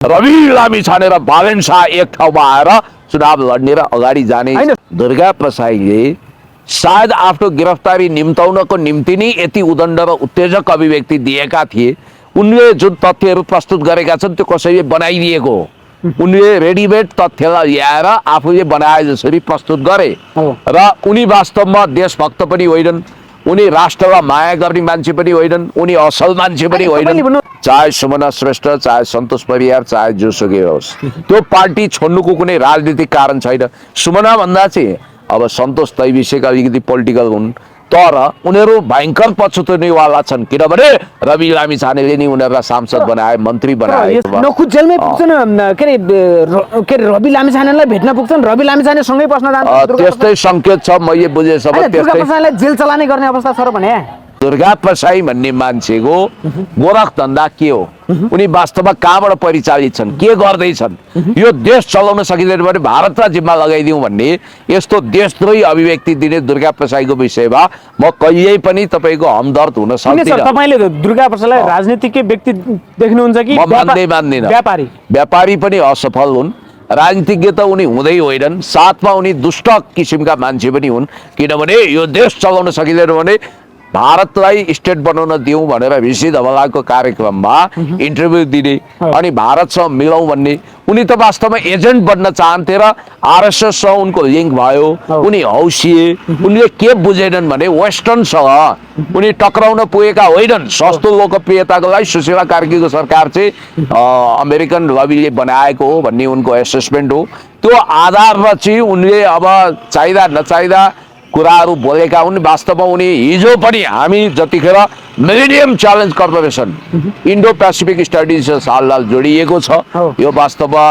रवि लामी छाने र बालेन शाह एक ठाउँमा आएर चुनाव लड्ने र अगाडि जाने दुर्गा प्रसाईले सायद आफ्नो गिरफ्तारी निम्ताउनको निम्ति नै यति उदण्ड र उत्तेजक अभिव्यक्ति दिएका थिए। उनले जुन तथ्यहरू प्रस्तुत गरेका छन् त्यो कसैले बनाइदिएको हो। उनले रेडिमेड तथ्यलाई ल्याएर आफूले बनाए जसरी प्रस्तुत गरे र उनी वास्तवमा देशभक्त पनि होइनन्, उनी राष्ट्रलाई माया गर्ने मान्छे पनि होइनन्, उनी असल मान्छे पनि होइनन्। चाहे सुमना श्रेष्ठ, चाहे सन्तोष परियार, चाहे जोसुकै होस्, त्यो पार्टी छोड्नुको कुनै राजनीतिक कारण छैन। सुमना भन्दा चाहिँ अब सन्तोष दैविसेका अलिकति पोलिटिकल हुन्, तर उनीहरू भयङ्कर पछुतोनेवाला छन्, किनभने रवि लामिछानेले नि उनीहरूलाई सांसद बनाए, मन्त्री बनाए। नखुद जेलमै पुग्छन्, के अरे रवि लामिछानेलाई भेट्न पुग्छन्, रवि लामिछाने सँगै बस्न जान्छ। त्यस्तै संकेत छ, मैले बुझेसम्म दुर्गा प्रसाईलाई जेल चलाने गर्ने अवस्था छ र भने। दुर्गा प्रसाई भन्ने मान्छेको गोरख धन्दा के हो, उनी वास्तवमा कहाँबाट परिचालित छन्, के गर्दैछन्, यो देश चलाउन सकिँदैन भने भारतलाई जिम्मा लगाइदिउँ भन्ने यस्तो देशद्रोही अभिव्यक्ति दिने दुर्गा प्रसाईको विषयमा म कहिल्यै पनि तपाईको हमदर्द हुन सक्दिनँ। तपाईले दुर्गा प्रसाईलाई राजनीतिक व्यक्ति देख्नुहुन्छ कि मान्दिनँ? व्यापारी पनि असफल हुन्, राजनीतिज्ञ त उनी हुँदै होइनन्, साथमा उनी दुष्ट किसिमका मान्छे पनि हुन्। किनभने यो देश चलाउन सकिँदैन भने भारतलाई स्टेट बनाउन दिउँ भनेर भिसी धवलाको कार्यक्रममा इन्टरभ्यू दिने अनि भारतसँग मिलाउँ भन्ने, उनी त वास्तवमा एजेन्ट बन्न चाहन्थे र आरएसएससँग उनको लिङ्क भयो, उनी हौसिए। उनले के बुझेनन् भने वेस्टर्नसँग उनी टक्राउन पुगेका होइनन्। सस्तो लोकप्रियताको लागि सुशीला कार्कीको सरकार चाहिँ अमेरिकन लबीले बनाएको हो भन्ने उनको एसेसमेन्ट हो। त्यो आधारमा चाहिँ उनले अब चाहिँदा नचाहिँदा कुराहरू बोलेका हुन्। वास्तवमा उनी हिजो पनि हामी जतिखेर Millennium Challenge Corporation Indo Pacific studies साललाल जोडिएको छ, यो वास्तवमा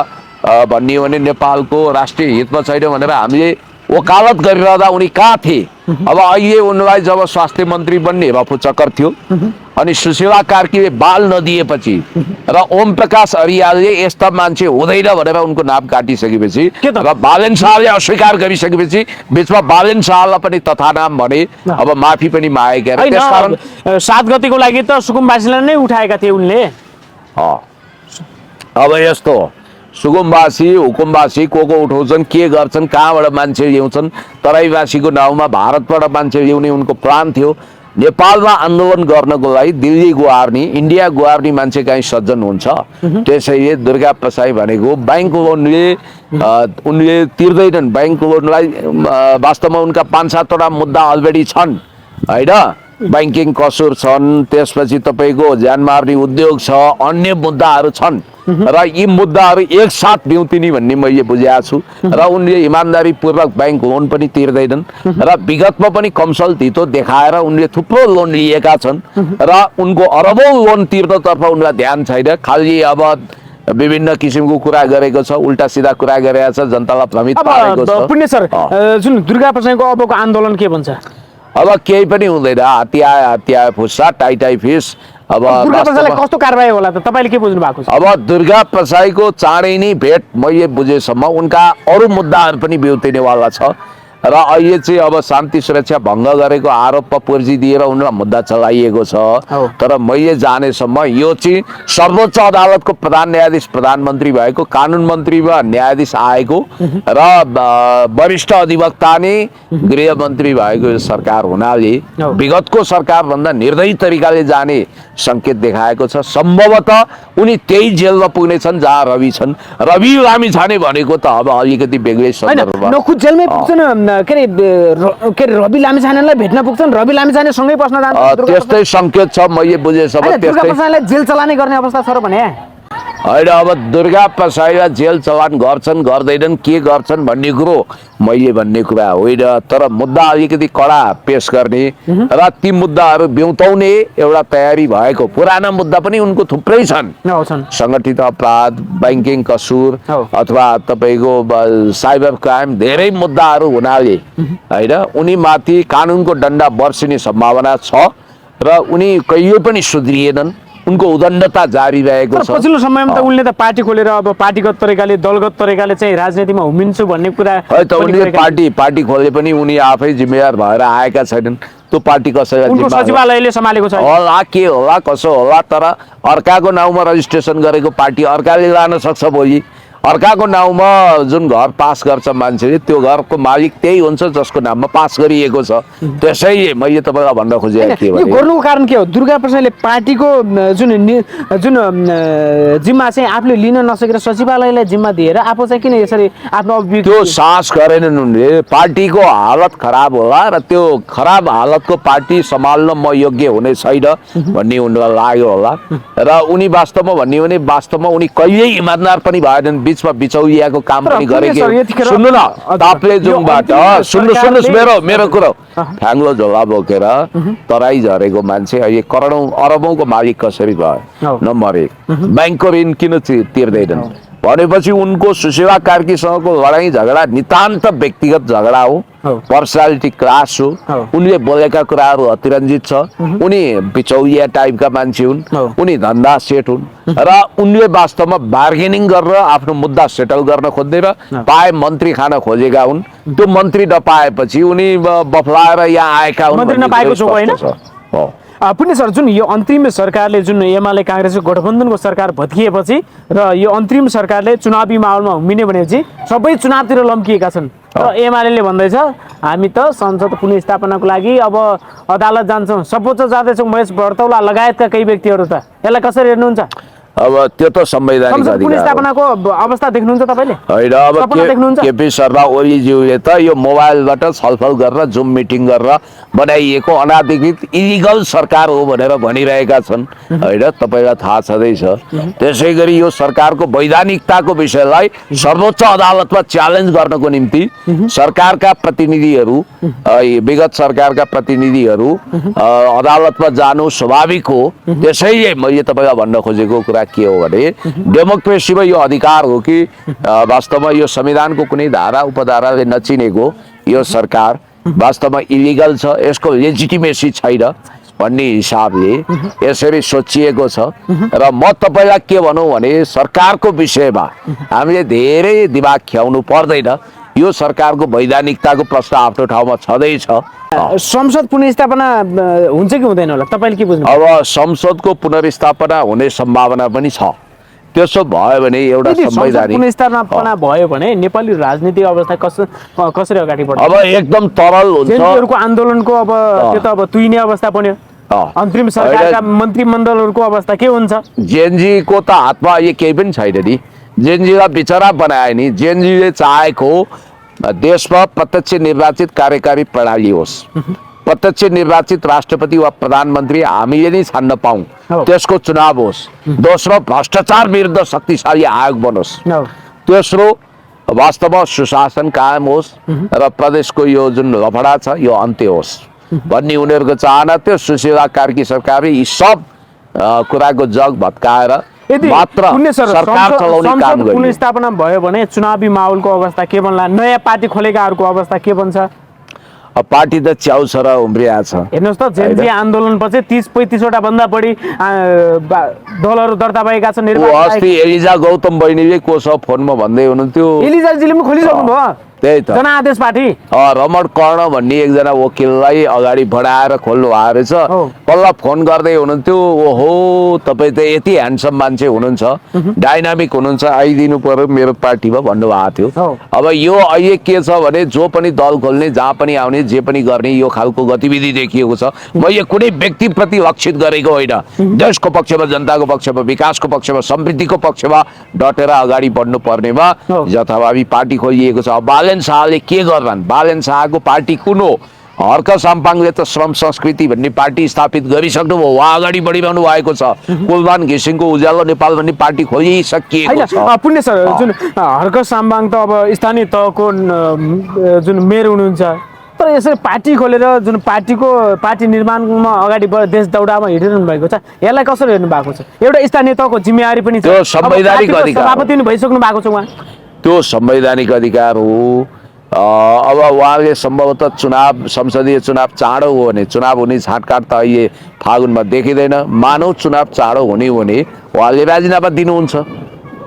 भन्ने हो भने नेपालको राष्ट्रिय हितमा छैन भनेर हामीले वकालत गरिरहँदा उनी कहाँ थिए। अब अहिले उनलाई जब स्वास्थ्य मन्त्री बन्ने रफुचक्कर थियो अनि सुशीला कार्कीले बाल नदिएपछि र ओम प्रकाश अरियालले यस्ता मान्छे हुँदैन भनेर उनको नाम काटिसकेपछि र बालेन शाहले अस्वीकार गरिसकेपछि बिचमा बालेन शाहलाई पनि तथा नाम भने अब माफी पनि मागेका। त्यसकारण 7 गतेको लागि त सुकुम्बासीलाई नै उठाएका थिए उनले। अब यस्तो सुकुम्बासी हुकुमबासी को उठाउँछन्, के गर्छन्, कहाँबाट मान्छे ल्याउँछन्। तराईवासीको नाउँमा भारतबाट मान्छे ल्याउने उनको प्लान थियो। नेपालमा आन्दोलन गर्नको लागि दिल्ली गुहार्ने, इन्डिया गुहार्ने मान्छे कहीँ सज्जन हुन्छ। त्यसैले दुर्गा प्रसाई भनेको बैंक लोनले उनले तिर्दैनन्। बैंक लोनलाई वास्तवमा उनका 5-7वटा मुद्दा अलरेडी छन् होइन। बैंकिङ कसुर छन्, त्यसपछि तपाईँको ज्यान मार्ने उद्योग छ, अन्य मुद्दाहरू छन् र यी मुद्दाहरू एकसाथ बिउतिनी भन्ने मैले बुझेको छु। र उनले इमान्दारी पूर्वक बैंक लोन पनि तिर्दैनन् र विगतमा पनि कमसल धितो देखाएर उनले थुप्रो लोन लिएका छन् र उनको अरबौं लोन तिर्नतर्फ उनलाई ध्यान छैन। खालि अब विभिन्न किसिमको कुरा गरेको छ, उल्टा सिधा कुरा गरेको छ, जनतालाई भ्रमित पारेको छ। पुण्य सर, जुन दुर्गा प्रसाईको अबको आन्दोलन के भन्छ? अब केही पनि हुँदैन, हात्ती आयो फुस्सा, टाइ फिस। अब दुर्गा प्रसाईलाई कस्तो कारबाही होला त तपाईले के बुझ्नु भएको छ? अब दुर्गा प्रसाईको चाँडै नै भेट मैले बुझेसम्म उनका अरू मुद्दाहरू पनि बिउतिनेवाला छ र अहिले चाहिँ अब शान्ति सुरक्षा भङ्ग गरेको आरोपमा पुर्जी दिएर उनलाई मुद्दा चलाइएको छ। तर मैले जानेसम्म यो चाहिँ सर्वोच्च अदालतको प्रधान न्यायाधीश प्रधानमन्त्री भएको, कानुन मन्त्रीमा न्यायाधीश आएको र वरिष्ठ अधिवक्ता नै गृहमन्त्री भएको सरकार हुनाले विगतको सरकारभन्दा निर्दयी तरिकाले जाने संकेत देखाएको छ। सम्भवतः उनी त्यही जेलमा पुग्नेछन् जहाँ रवि छन्। रवि लामिछाने भनेको त अब अलिकति बेग्लै सन्दर्भमा नखुद जेलमै पुग्छन्, के अरे रवि लामिछानेलाई भेट्न पुग्छन्, रवि लामिछाने सँगै बस्न जान्छ। त्यस्तै संकेत छ, मैले बुझेसम्म दुर्गा प्रसाईलाई जेल चलाने गर्ने अवस्था छ र भने। होइन, अब दुर्गा प्रसाईलाई जेल चलान गर्छन् गर्दैनन्, के गर्छन् भन्ने कुरो मैले भन्ने कुरा होइन। तर मुद्दा अलिकति कडा पेश गर्ने र ती मुद्दाहरू बिउताउने एउटा तयारी भएको। पुराना मुद्दा पनि उनको थुप्रै छन्, सङ्गठित अपराध, बैंकिङ कसुर अथवा तपाईँको साइबर क्राइम, धेरै मुद्दाहरू हुनाले होइन उनी माथि कानुनको डन्डा बर्सिने सम्भावना छ र उनी कहिले पनि सुध्रिएनन्। उनको उदण्डता जारी रहेको तर छ। पछिल्लो समयमा त उनले त पार्टी खोलेर अब पार्टीगत तरिकाले दलगत तरिकाले चाहिँ राजनीतिमा हुमिन्छु भन्ने कुरा है त पनि उनले गरेका छन्। पार्टी खोले पनि उनी आफै जिम्मेवार भएर आएका छैनन्। त्यो पार्टी कसैलाई उनको जिम्मा सचिवालयले सम्हालेको छ। होला के होला कसो होला, तर अर्काको नाउँमा रजिस्ट्रेसन गरेको पार्टी अर्काले लान सक्छ भोलि। अर्काको नाउँमा जुन घर पास गर्छ मान्छेले, त्यो घरको मालिक त्यही हुन्छ जसको नाममा पास गरिएको छ। त्यसैले मैले तपाईँलाई भन्न खोजेको के यो भने गर्नुको कारण के हो? दुर्गा प्रसादले पार्टीको जुन जिम्मा चाहिँ आफूले लिन नसकेर सचिवालयलाई जिम्मा दिएर आफू चाहिँ किन यसरी आफ्नो अभिव्यक्ति त्यो साहस गरेनन् उनले। पार्टीको हालत खराब होला र त्यो खराब हालतको पार्टी सम्हाल्न म योग्य हुने छैन भन्ने उनलाई लाग्यो होला। र उनी वास्तवमा भन्ने भने वास्तवमा उनी कहिल्यै इमानदार पनि भएनन्, बीचमा बिचौलियाको काम पनि गरेको। सुन्नु न, ताप्लेजुङबाट सुन्नुहोस् मेरो कुरो। फ्याङ्लो झोला बोकेर तराई झरेको मान्छे अहिले करोडौँ अरबौँको मालिक कसरी भयो? नम्बर 1, ब्याङ्कको ऋण किन तिर्दैनन् भनेपछि उनको सुशीला कार्कीसँगको लडाईँ झगडा नितान्त व्यक्तिगत झगडा हो, पर्सनालिटी क्लास हो। उनले बोलेका कुराहरू अतिरञ्जित छ। उनी बिचौलिया टाइपका मान्छे हुन्, उनी धन्दा सेट हुन् र उनले वास्तवमा बार्गेनिङ गरेर आफ्नो मुद्दा सेटल गर्न खोज्दै र पाए मन्त्री खान खोजेका हुन्। त्यो मन्त्री नपाएपछि उनी बफलाएर यहाँ आएका हुन्। मन्त्री नपाएको छ होइन? पुण्य सर, जुन यो अन्तरिम सरकारले जुन एमाले काङ्ग्रेसको गठबन्धनको सरकार भत्किएपछि र यो अन्तरिम सरकारले चुनावी माहौलमा हुमिने भनेपछि सबै चुनावतिर लम्किएका छन् र एमाले भन्दैछ हामी त संसद पुनर्स्थापनाको लागि अब अदालत जान्छौँ, सर्वोच्च जाँदैछौँ, महेश भट्टौला लगायतका केही व्यक्तिहरू त। यसलाई कसरी हेर्नुहुन्छ? अब त्यो त संवैधानिक संसद अधिकार पुनर्स्थापनाको अवस्था देख्नुहुन्छ तपाईँले? होइन, अब केपी शर्मा ओलीज्यूले त यो मोबाइलबाट छलफल गरेर जुम मिटिङ गरेर बनाइएको अनाधिकृत इलिगल सरकार हो भनेर भनिरहेका छन् होइन, तपाईँलाई थाहा छँदैछ। त्यसै गरी यो सरकारको वैधानिकताको विषयलाई सर्वोच्च अदालतमा च्यालेन्ज गर्नको निम्ति सरकारका प्रतिनिधिहरू, विगत सरकारका प्रतिनिधिहरू अदालतमा जानु स्वाभाविक हो। त्यसैले मैले तपाईँलाई भन्न खोजेको कुरा के हो भने डेमोक्रेसीमा यो अधिकार हो कि वास्तवमा यो संविधानको कुनै धारा उपधाराले नचिनेको यो सरकार वास्तवमा इलिगल छ, यसको लेजिटिमेसी छैन भन्ने हिसाबले यसरी सोचिएको छ। र म तपाईँलाई के भनौँ भने सरकारको विषयमा हामीले धेरै दिमाग ख्याउनु पर्दैन। यो सरकारको वैधानिकताको प्रश्न आफ्नो ठाउँमा छँदैछ। संसद पुनर्स्थापना हुन्छ कि हुँदैन होला तपाईँले के बुझ्नु? अब संसदको पुनर्स्थापना हुने सम्भावना पनि छ। त्यसो भयो भने एउटा संवैधानिक पुनर्स्थापना भयो भने नेपाली राजनीतिक अवस्था कसरी अगाडि बढ्छ? अब एकदम तरल हुन्छ। जेनजीहरूको आन्दोलनको अब त्यो त अब तुइने अवस्था बन्यो। अन्तरिम सरकारका मन्त्रीमण्डलहरूको अवस्था के हुन्छ? जेनजीको त हातमा अहिले केही पनि छैन नि। जेनजीलाई बिचरा बनाए नि। जेनजीले चाहेको देशमा प्रत्यक्ष निर्वाचित कार्यकारी प्रणाली होस्, प्रत्यक्ष निर्वाचित राष्ट्रपति वा प्रधानमन्त्री हामीले नै छान्न पाऊँ, त्यसको चुनाव होस्। दोस्रो, भ्रष्टाचार विरुद्ध शक्तिशाली आयोग बनोस्। तेस्रो, वास्तवमा सुशासन कायम होस् र प्रदेशको यो जुन लफडा छ यो अन्त्य होस् भन्ने उनीहरूको चाहना थियो। सुशीला कार्की सरकारले यी सब कुराको जग भत्काएर मात्र सरकार चलाउने काम गर्यो। पुनर्स्थापना भयो भने चुनावी माहौलको अवस्था के बन्ला? नयाँ पार्टी खोलेकाहरूको अवस्था के बन्छ? पार्टी त च्याउ छ र उम्रिया छ। हेर्नुहोस् त, जेनजी आन्दोलनपछि 30-35वटा भन्दा बढी दलहरू दर्ता भएका छन्। अस्ति एलिजा गौतम बहिनीले को छ फोनमा भन्दै हुनुहुन्थ्यो। एलिजाजीले पनि खोलिसक्नु भयो। त्यही त जनादेश पार्टी रमण कर्ण भन्ने एकजना वकिललाई अगाडि बढाएर खोल्नु भएको रहेछ। पल्ला फोन गर्दै हुनुहुन्थ्यो, ओहो तपाईँ त यति ह्यान्डसम मान्छे हुनुहुन्छ, डाइनामिक हुनुहुन्छ, आइदिनु पर्यो मेरो पार्टीमा भन्नुभएको थियो। अब यो अहिले के छ भने जो पनि दल खोल्ने, जहाँ पनि आउने, जे पनि गर्ने यो खालको गतिविधि देखिएको छ। मैले कुनै व्यक्तिप्रति लक्षित गरेको होइन। देशको पक्षमा, जनताको पक्षमा, विकासको पक्षमा, समृद्धिको पक्षमा डटेर अगाडि बढ्नु पर्नेमा यथाभावी पार्टी खोलिएको छ। बालेन शाहले के गर्छन्? बालेन शाहको पार्टी कुन हो? हर्क साम्पाङले त श्रम संस्कृति भन्ने पार्टी स्थापित गरिसक्नु भयो, उहाँ अगाडि बढिरहनु भएको छ। कुलमान घिसिङको उज्यालो नेपाल भन्ने पार्टी खोलिसकिएको छ। पुण्य सर, जुन हर्क साम्पाङ त अब स्थानीय तहको जुन मेयर हुनुहुन्छ, तर यसरी पार्टी खोलेर जुन पार्टी निर्माणमा अगाडि देश दौडामा हिँडिरहनु भएको छ, यसलाई कसरी हेर्नु भएको छ? एउटा स्थानीय तहको जिम्मेवारी पनि छ, त्यो संवैधानिक अधिकार, सभापति पनि भइसक्नु भएको छ उहाँ। त्यो संवैधानिक अधिकार हो। अब उहाँले सम्भवतः चुनाव संसदीय चुनाव चाँडो हो भने चुनाव हुने छाँटकाट त अहिले फागुनमा देखिँदैन। मानव चुनाव चाँडो हुने हो भने उहाँले राजीनामा दिनुहुन्छ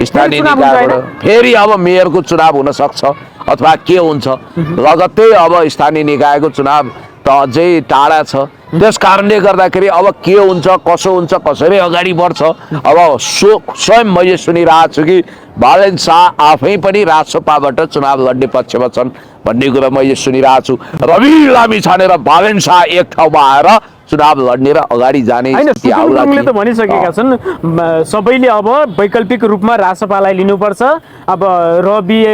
स्थानीय चुनाव हुन्छ निकायबाट। फेरि अब मेयरको चुनाव हुन सक्छ अथवा के हुन्छ, लगत्तै अब स्थानीय निकायको चुनाव त अझै टाढा छ। त्यस कारणले गर्दाखेरि अब के हुन्छ, कसो हुन्छ, कसरी अगाडि बढ्छ, अब स्वयं मैले सुनिरहेको छु कि बालेन शाह आफै पनि राजसपाबाट चुनाव लड्ने पक्षमा छन् भन्ने कुरा मैले सुनिरहेको छु। रवि लामिछाने र बालेन शाह एक ठाउँमा आएर चुनाव लड्ने र अगाडि जाने हैन, स्थिति आउला सुकुन कि? त भनिसकेका छन् सबैले अब वैकल्पिक रूपमा राजसपालाई लिनुपर्छ। अब रवि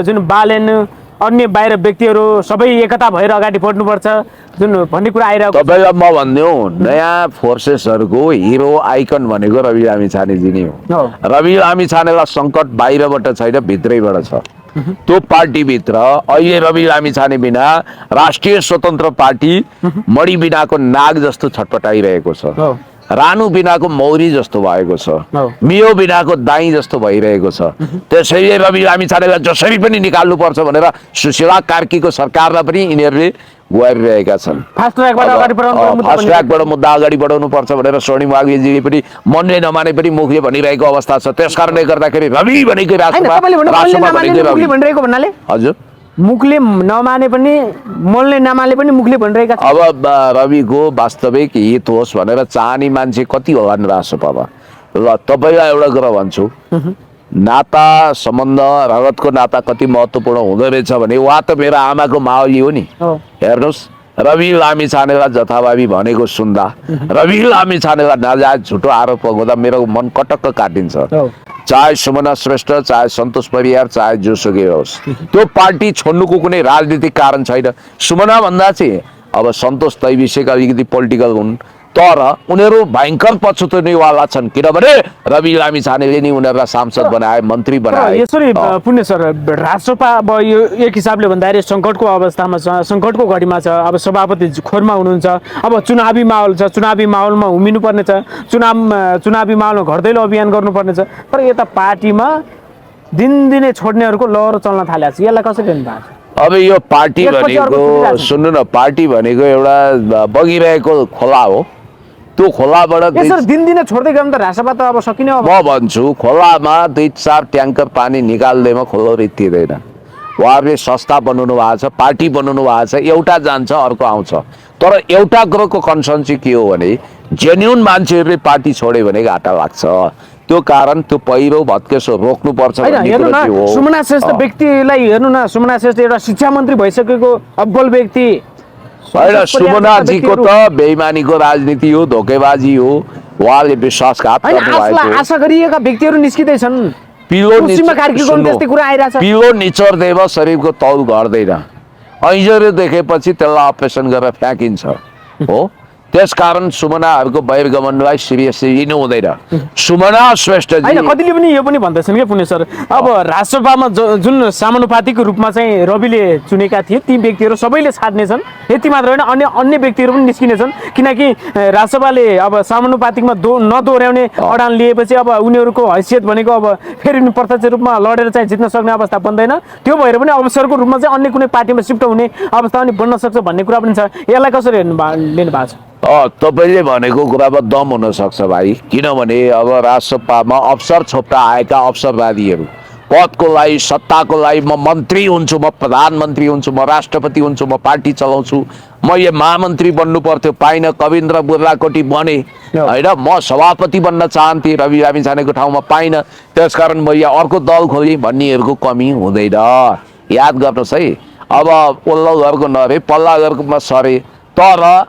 जुन बालेन अन्य बाहिर व्यक्तिहरू सबै एकता भएर अगाडि बढ्नुपर्छ जुन भन्ने कुरा आइरहेको छ। तपाईँलाई म भनिदिउँ, नयाँ फोर्सेसहरूको हिरो आइकन भनेको रवि लामिछानेजी नै हो। रवि लामिछानेलाई सङ्कट बाहिरबाट छैन, भित्रैबाट छ। त्यो पार्टीभित्र अहिले रवि लामिछाने बिना राष्ट्रिय स्वतन्त्र पार्टी मणि बिनाको नाग जस्तो छटपटाइरहेको छ, रानु बिनाको मौरी जस्तो भएको छ, मियो बिनाको दाई जस्तो भइरहेको छ। त्यसैले रवि लामिछानेलाई जसरी पनि निकाल्नुपर्छ भनेर सुशीला कार्कीको सरकारलाई पनि यिनीहरूले गुहारिरहेका छन्। फास्ट ट्र्याकबाट अगाडि बढाउनु फास्ट ट्र्याकबाट मुद्दा अगाडि बढाउनु पर्छ भनेर स्वर्णिम वाग्लेजीले पनि मनले नमाने पनि मुखले भनिरहेको अवस्था छ। त्यस कारणले गर्दाखेरि रवि भनेकै राजसभा भनिरहेको भन्नाले हजुर मुखले नमाने पनि मनले नमाने पनि मुखले भनिरहेका छन्। अब रविको वास्तविक हित होस् भनेर चाहने मान्छे कति होला नि राजसभामा? ल तपाईँलाई एउटा कुरा भन्छु, नाता सम्बन्ध रगतको नाता कति महत्त्वपूर्ण हुँदो रहेछ भने उहाँ त मेरो आमाको मावली हो नि। हेर्नुहोस्, रवि लामिछानेलाई जथाभावी भनेको सुन्दा, रवि लामिछानेलाई नाजायज झुटो आरोप लगाउँदा मेरो मन कटक्क काटिन्छ। चाहे सुमना श्रेष्ठ, चाहे सन्तोष परियार, चाहे जोसुकै होस्, त्यो पार्टी छोड्नुको कुनै राजनीतिक कारण छैन। सुमना भन्दा चाहिँ अब सन्तोष दैविषयका अलिकति पोलिटिकल हुन्, तर उनीहरू भयङ्कर पछुतोनीवाला छन्, किनभने रवि लामिछानेले नि उनीहरूलाई सांसद बनाए, मन्त्री बनाए। यसरी पुण्य सर, राजसपा अब यो एक हिसाबले भन्दाखेरि सङ्कटको अवस्थामा छ, सङ्कटको घडीमा छ। अब सभापति खोरमा हुनुहुन्छ, अब चुनावी माहौल छ, चुनावी माहौलमा उभिनु पर्ने छ, चुनावी माहौलमा घर दैलो अभियान गर्नुपर्ने छ। तर यता पार्टीमा दिनदिनै छोड्नेहरूको लहर चल्न थालेको छ, यसलाई कसरी हेर्नु भएको छ? अब यो पार्टी भनेको सुन्नु न, पार्टी भनेको एउटा बगिरहेको खोला हो। त्यो खोलाबाट दिनदिनै छोड्दै गयो भने त राजसभा त अब सकिने हो। म भन्छु, खोलामा 2-4 ट्याङ्कर पानी निकाल्दैमा खोलो रित्तिँदैन। उहाँहरूले संस्था बनाउनु भएको छ, पार्टी बनाउनु भएको छ, एउटा जान्छ अर्को आउँछ। तर एउटा कुरोको कन्सर्न चाहिँ के हो भने जेन्युन मान्छेहरूले पार्टी छोड्यो भने घाटा लाग्छ। त्यो कारण त्यो पहिरो भत्केसो रोक्नुपर्छ भन्ने कुरा चाहिँ हो। सुमना श्रेष्ठ व्यक्तिलाई हेर्नु न, सुमना श्रेष्ठ एउटा शिक्षा मन्त्री भइसकेको अब्बल व्यक्ति होइन, सुमनाजीको त बेइमानीको राजनीति हो, धोकेबाजी हो, उहाँले विश्वासघात गर्नुभएको। आशा गरिएका व्यक्तिहरू निस्किँदैछन्। पिलो निचोर्दैमा शरीरको तौल घट्दैन, ऐजरो देखेपछि त्यसलाई अपरेसन गरेर फ्याँकिन्छ हो। त्यसकारण सुमनाहरूको बहिर्गमनलाई सिरियसली लिनु हुँदैन। सुमना श्रेष्ठजी कतिले पनि यो पनि भन्दछन् के पुण्य सर, अब राजसभामा जुन समानुपातिक रूपमा चाहिँ रविले चुनेका थिए ती व्यक्तिहरू सबैले छाड्नेछन्। यति मात्र होइन, अन्य व्यक्तिहरू पनि निस्किनेछन्, किनकि राजसभाले अब समानुपातिकमा नदोहोऱ्याउने अडान लिएपछि अब उनीहरूको हैसियत भनेको अब फेरि प्रत्यक्ष रूपमा लडेर चाहिँ जित्न सक्ने अवस्था बन्दैन। त्यो भएर पनि अवसरको रूपमा चाहिँ अन्य कुनै पार्टीमा सिफ्ट हुने अवस्था पनि बन्न सक्छ भन्ने कुरा पनि छ। यसलाई कसरी लिनु भएको छ? तपाईँले भनेको कुरामा दम हुन सक्छ भाइ, किनभने अब राजसभामा अवसर छोप्न आएका अवसरवादीहरू पदको लागि, सत्ताको लागि, म मन्त्री हुन्छु, म प्रधानमन्त्री हुन्छु, म राष्ट्रपति हुन्छु, म पार्टी चलाउँछु, म यो महामन्त्री बन्नु पर्थ्यो, पाइन, कविन्द्र बुर्लाकोटी बने होइन, म सभापति बन्न चाहन्थेँ, रवि लामिछानेको ठाउँमा पाइन, त्यसकारण म यहाँ अर्को दल खोलेँ भन्नेहरूको कमी हुँदैन। याद गर्नुहोस् है, अब पल्लो घरको नरे पल्ला घरकोमा सरे। तर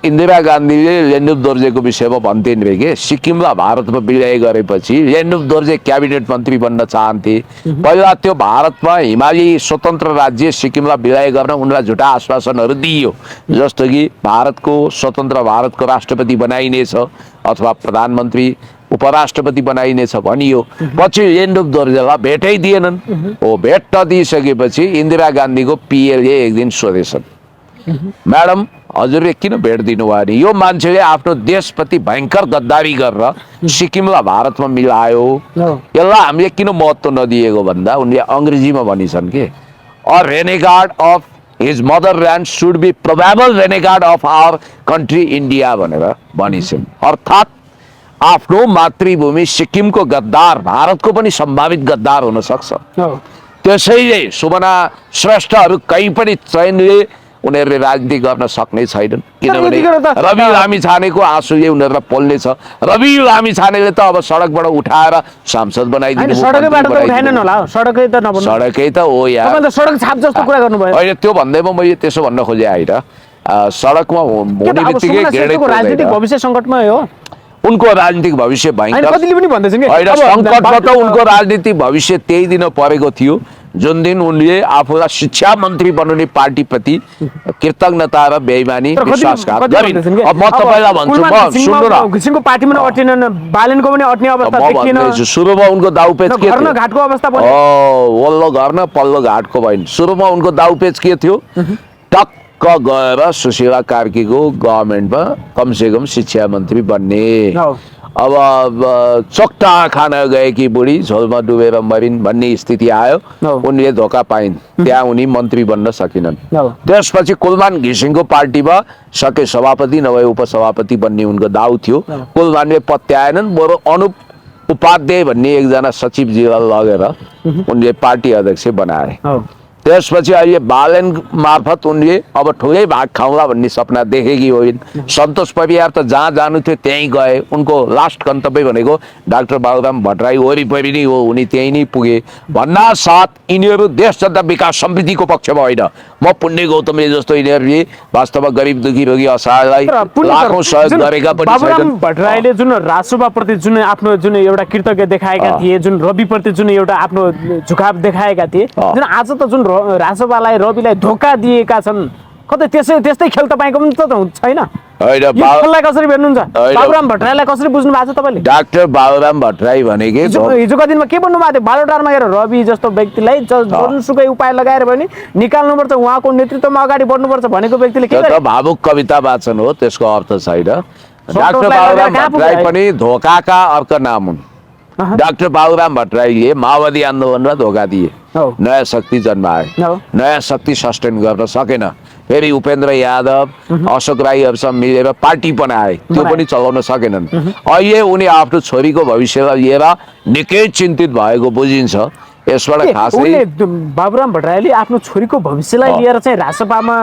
इन्दिरा गान्धीले लेन्डुप दोर्जेको विषयमा भन्थिन् रे के, सिक्किमलाई भारतमा विलय गरेपछि लेन्डुप दोर्जे क्याबिनेट मन्त्री बन्न चाहन्थे। पहिला त्यो भारतमा हिमाली स्वतन्त्र राज्य सिक्किमलाई विलय गर्न उनलाई झुटा आश्वासनहरू दिइयो, जस्तो कि भारतको स्वतन्त्र भारतको राष्ट्रपति बनाइनेछ अथवा प्रधानमन्त्री उपराष्ट्रपति बनाइनेछ भनियो। पछि लेन्डुप दोर्जेलाई भेटै दिएनन्। हो, भेट नदिइसकेपछि इन्दिरा गान्धीको पिएले एक दिन सोधेछन्, म्याडम हजुरले किन भेट दिनुभयो नि? यो मान्छेले आफ्नो देशप्रति भयङ्कर गद्दारी गरेर सिक्किमलाई भारतमा मिलायो, यसलाई हामीले किन महत्त्व नदिएको भन्दा उनले अङ्ग्रेजीमा भनिछन् के, or renegade of his motherland should be probable renegade of our country India भनेर भनिन्छन्। अर्थात् आफ्नो मातृभूमि सिक्किमको गद्दार भारतको पनि सम्भावित गद्दार हुन सक्छ। त्यसैले सुमना श्रेष्ठहरू कहीँ पनि चयनले उनीहरूले राजनीति गर्न सक्ने छैनन्, किनभने रवि लामिछानेको आँसुले उनीहरूलाई पोल्ने छ। रवि लामिछानेले त अब सडकबाट उठाएर सांसद बनाइदिनु, सडकै त हो यार, सडक छाप जस्तो कुरा गर्नुभयो। होइन त्यो भन्दैमा मैले त्यसो भन्न खोजेँ होइन, सडकमा हुने बित्तिकै राजनीतिक भविष्य सङ्कटमा हो, उनको राजनीतिक भविष्य भयङ्कर होइन, सङ्कटमा त उनको राजनीतिक भविष्य त्यही दिन परेको थियो जुन दिन उनले आफूलाई शिक्षा मन्त्री बनाउने पार्टीप्रति कृतज्ञता र बेइमानी विश्वासघात गरिन्। अब म तपाईँलाई भन्छु, म सुन्नु न, घिसिङको पार्टीमा अटेनन्, बालेनको पनि अट्ने अवस्था देखिएन। सुरुमा उनको दाउपेच के थियो? घाटको अवस्था भयो। वल्लो घर न पल्लो घाटको भइन्। सुरुमा उनको दाउपेच के थियो? टक्क गएर सुशीला कार्कीको गभर्मेन्टमा कमसेकम शिक्षा मन्त्री बन्ने। अब चोक्टा खान गएकी बुढी झोलमा डुबेर मरिन् भन्ने स्थिति आयो, उनले धोका पाइन्, त्यहाँ उनी मन्त्री बन्न सकिनन्। त्यसपछि कुलमान घिसिङको पार्टीमा सके सभापति नभए उपसभापति बन्ने उनको दाउ थियो, कुलमानले पत्याएनन्, बरु अनुप उपाध्याय भन्ने एकजना सचिवजीलाई लगेर उनले पार्टी अध्यक्ष बनाए। त्यसपछि अहिले बालन मार्फत उनले अब ठुलै भाग खाउँला भन्ने सपना देखेकी होइन्। सन्तोष परियार त जहाँ जानु थियो त्यहीँ गए, उनको लास्ट गन्तव्य भनेको डाक्टर बाबुराम भट्टराई वरिपरि नै हो, उनी त्यहीँ नै पुगे भन्ना साथ यिनीहरू देश जनता विकास समितिको पक्षमा होइन। म पुण्य गौतमले जस्तो यिनीहरूले वास्तवमा गरिब दुखी रोगी असहायलाई लाखौँ सहयोग गरेका पनि छैनन्। बाबुराम भट्टराईले जुन राजसभाप्रति जुन आफ्नो जुन एउटा कृतज्ञ देखाएका थिए, जुन रविप्रति जुन एउटा आफ्नो झुकाव देखाएका थिए, जुन आज त जुन राजसभालाई रविलाई धोका दिएका छन्, कतै त्यस्तै खेल तपाईँको पनि त छैन? खेललाई कसरी हेर्नुहुन्छ? बाबुराम भट्टराईलाई कसरी बुझ्नु भएको छ तपाईँले? डाक्टर बाबुराम भट्टराई भनेकै हिजोको दिनमा के भन्नु भएको थियो? बालोटारमा गएर रवि जस्तो व्यक्तिलाई जुनसुकै उपाय लगाएर पनि निकाल्नुपर्छ, उहाँको नेतृत्वमा अगाडि बढ्नुपर्छ भनेको व्यक्तिले के गर्यो? भावुक कविता वाचन हो, त्यसको अर्थ छैन। डाक्टर बाबुराम भट्टराई पनि धोकाका अर्का नाम हुन्। डाक्टर बाबुराम भट्टराईले माओवादी आन्दोलनलाई धोका दिए, नयाँ शक्ति जन्माए, नयाँ शक्ति सस्टेन गर्न सकेन, फेरि उपेन्द्र यादव अशोक राईहरूसँग मिलेर पार्टी बनाए, त्यो पनि चलाउन सकेनन्। अहिले उनी आफ्नो छोरीको भविष्यलाई लिएर निकै चिन्तित भएको बुझिन्छ। यसबाट खासै बाबुराम भट्टराईले आफ्नो छोरीको भविष्यलाई लिएर चाहिँ राजसभामा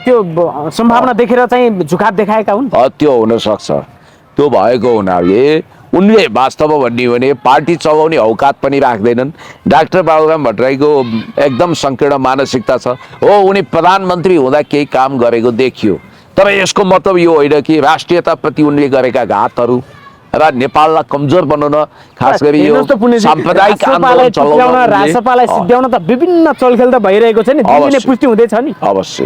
त्यो सम्भावना देखेर चाहिँ झुकाव देखाएका हुन्। त्यो हुन सक्छ, त्यो भएको हुनाले उनले वास्तवमा भन्ने हो भने पार्टी चलाउने औकात पनि राख्दैनन्। डाक्टर बाबुराम भट्टराईको एकदम सङ्कीर्ण मानसिकता छ। हो, उनी प्रधानमन्त्री हुँदा केही काम गरेको देखियो, तर यसको मतलब यो होइन कि राष्ट्रियताप्रति उनले गरेका घातहरू र नेपाललाई कमजोर बनाउन, खास गरी यो साम्प्रदायिक आन्दोलन चलाउन, राजसभालाई सिद्ध्याउन त विभिन्न चलखेल त भइरहेको छ नि, दिनदिनै पुष्टि हुँदैछ नि। अवश्य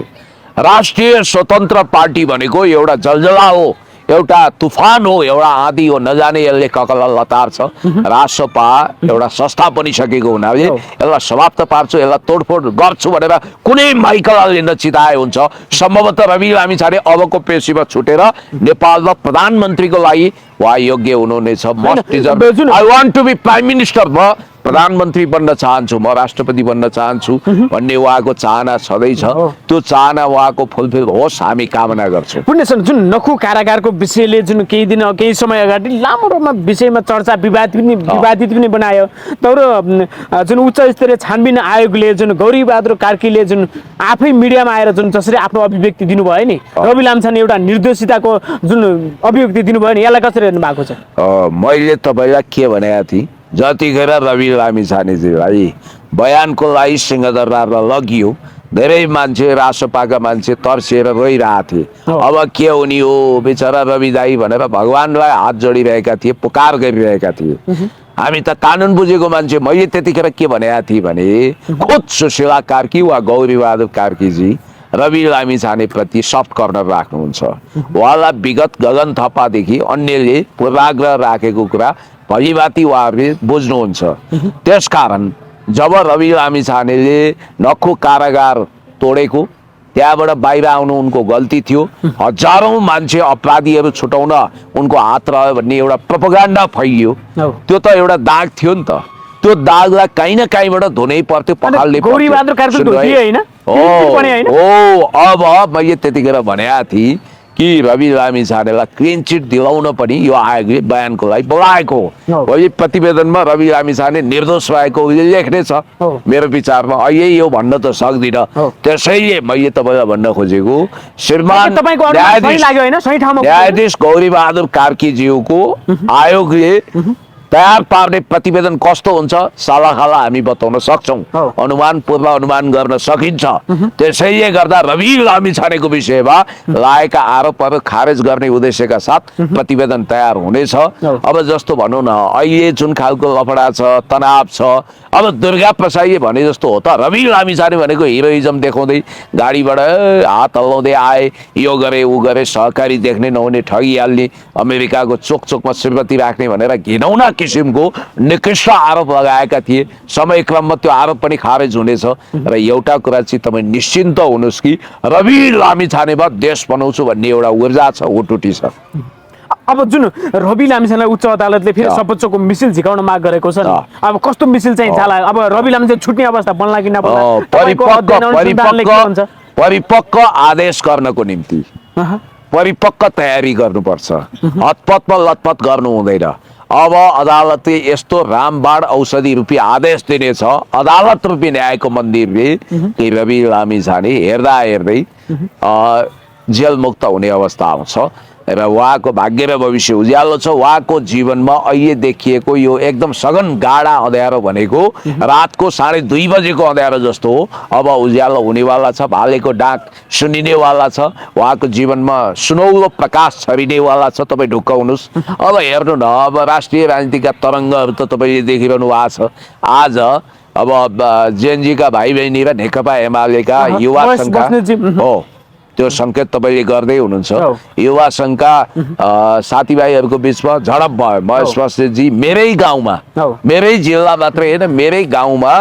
राष्ट्रिय स्वतन्त्र पार्टी भनेको एउटा जलजला हो, एउटा तुफान हो, एउटा आँधी हो, नजाने यसले ककला लतार छ। राजसभा एउटा संस्था बनिसकेको हुनाले यसलाई समाप्त पार्छु, यसलाई तोडफोड गर्छु भनेर कुनै माइकलले नचिताए हुन्छ। सम्भवतः रवि लामिछाने अबको पेशीमा छुटेर नेपालमा प्रधानमन्त्रीको लागि उहाँ योग्य हुनुहुनेछ। I want to be prime minister, म प्रधानमन्त्री बन्न चाहन्छु, म राष्ट्रपति बन्न चाहन्छु भन्ने उहाँको चाहना छँदैछ। त्यो चाहना उहाँको फुलफिल होस् हामी कामना गर्छौँ। पुण्य सर, जुन नखु कारागारको विषयले जुन केही समय अगाडि लामो रूपमा विषयमा चर्चा विवादित पनि बनायो, तर जुन उच्च स्तरीय छानबिन आयोगले जुन गौरीबहादुर कार्कीले जुन आफै मिडियामा आएर जुन जसरी आफ्नो अभिव्यक्ति दिनुभयो नि, रवि लामिछाने एउटा निर्दोषिताको जुन अभिव्यक्ति दिनुभयो नि, यसलाई कसरी हेर्नु भएको छ? मैले तपाईँलाई के भनेको थिएँ, जतिखेर रवि लामिछानेजीलाई बयानको लागि सिंहदरबारमा लगियो, धेरै मान्छे राजसभाका मान्छे तर्सिएर रोइरहेको थिए। अब के हुने हो बेचारा रवि दाई भनेर भगवानलाई हात जोडिरहेका थिए, पुकार गरिरहेका थिए। हामी त कानुन बुझेको मान्छे। मैले त्यतिखेर के भनेको थिएँ भने खुद सुशीला कार्की वा गौरीबहादुर कार्कीजी रवि लामिछानेप्रति सफ्ट कर्नर राख्नुहुन्छ। उहाँलाई विगत गगन थापादेखि अन्यले पूर्वाग्रह राखेको कुरा भलिभाती उहाँहरूले बुझ्नुहुन्छ। त्यसकारण जब रवि लामिछानेले नखु कारागार तोडेको, त्यहाँबाट बाहिर आउनु उनको गल्ती थियो, हजारौं मान्छे अपराधीहरू छुटाउन उनको हात रह्यो भन्ने एउटा प्रोपोगन्डा फैलियो, त्यो त एउटा दाग थियो नि त। त्यो दागलाई काहीँ न काहीँबाट धुनै पर्थ्यो, पखाल्नै पर्थ्यो। गौरीबहादुर कार्की धोतिए होइन? हो क्लिन पनि होइन? अब मैले त्यतिखेर भनेको थिएँ कि रवि लामिछानेलाई क्लिन चिट दिलाउन पनि यो आयोगले बयानको लागि बोलाएको हो। हो। यो प्रतिवेदनमा रवि लामिछाने निर्दोष रहेको उसले लेख्ने छ। हो। मेरो विचारमा अहिले यो भन्न त सक्दिनँ। हो। त्यसैले मैले तपाईँलाई भन्न खोजेको श्रीमान तपाईँको अनुमान सही लाग्यो होइन? सही ठाउँमा न्यायाधीश गौरीबहादुर कार्कीज्यूको आयोगले तयार पार्ने प्रतिवेदन कस्तो हुन्छ सालाखाला हामी बताउन सक्छौँ। हो। अनुमान पूर्वानुमान गर्न सकिन्छ। त्यसैले गर्दा रवि लामिछानेको विषयमा लागेका आरोपहरू खारेज गर्ने उद्देश्यका साथ प्रतिवेदन तयार हुनेछ। हो। अब जस्तो भनौँ न अहिले जुन खालको लफडा छ, तनाव छ, अब दुर्गा प्रसाईले भने जस्तो हो त रवि लामिछाने भनेको हिरोइजम देखाउँदै गाडीबाट हात हल्लाउँदै आए, यो गरे ऊ गरे, सहकारी देख्ने नहुने ठगिहाल्ने, अमेरिकाको चोक चोकमा श्रीमती राख्ने भनेर घिनौना किसिमको निकृष्ट आरोप लगाएका थिए। समयक्रममा त्यो आरोप पनि खारेज हुनेछ। र एउटा कुरा चाहिँ तपाईँ निश्चिन्त हुनुहोस् कि रवि लामिछानेमा देश बनाउँछु भन्ने एउटा ऊर्जा छ, उटुटी छ। अब जुन रवि लामिछानेलाई उच्च अदालतले फेरि सर्वोच्चको मिसिल झिकाउन माग गरेको छ नि, अब कस्तो मिसिल चाहिँ जाला? अब रवि लामिछाने छुट्ने अवस्था बन्ला कि नबन्ला? तपाईँको अध्ययन अनुसन्धानले के भन्छ? परिपक्व आदेश गर्नको निम्ति परिपक्व तयारी गर्नुपर्छ। हतपतमा लतपत गर्नु हुँदैन। अब अदालतले यस्तो रामबाण औषधि रूपी आदेश दिनेछ, अदालत रूपी न्यायको मन्दिरले, कि रवि लामिछाने हेर्दा हेर्दै जेल मुक्त हुने अवस्था आउँछ र उहाँको भाग्य र भविष्य उज्यालो छ। उहाँको जीवनमा अहिले देखिएको यो एकदम सघन गाढा अँध्यारो भनेको रातको 2:30 बजेको अँध्यारो जस्तो हो। अब उज्यालो हुनेवाला छ, भालेको डाक सुनिनेवाला छ, उहाँको जीवनमा सुनौलो प्रकाश छरिनेवाला छ। तपाईँ ढुक्क हुनुहोस्। अब हेर्नु न, अब राष्ट्रिय राजनीतिका तरङ्गहरू त तपाईँले देखिरहनु भएको छ। आज अब जेएनजीका भाइ बहिनी र नेकपा एमालेका युवा सङ्घका हो त्यो सङ्केत तपाईँले गर्दै हुनुहुन्छ। युवा सङ्घका साथीभाइहरूको बिचमा झडप भयो। महेश बस्नेतजी मेरै गाउँमा, मेरै जिल्ला मात्रै होइन, मेरै गाउँमा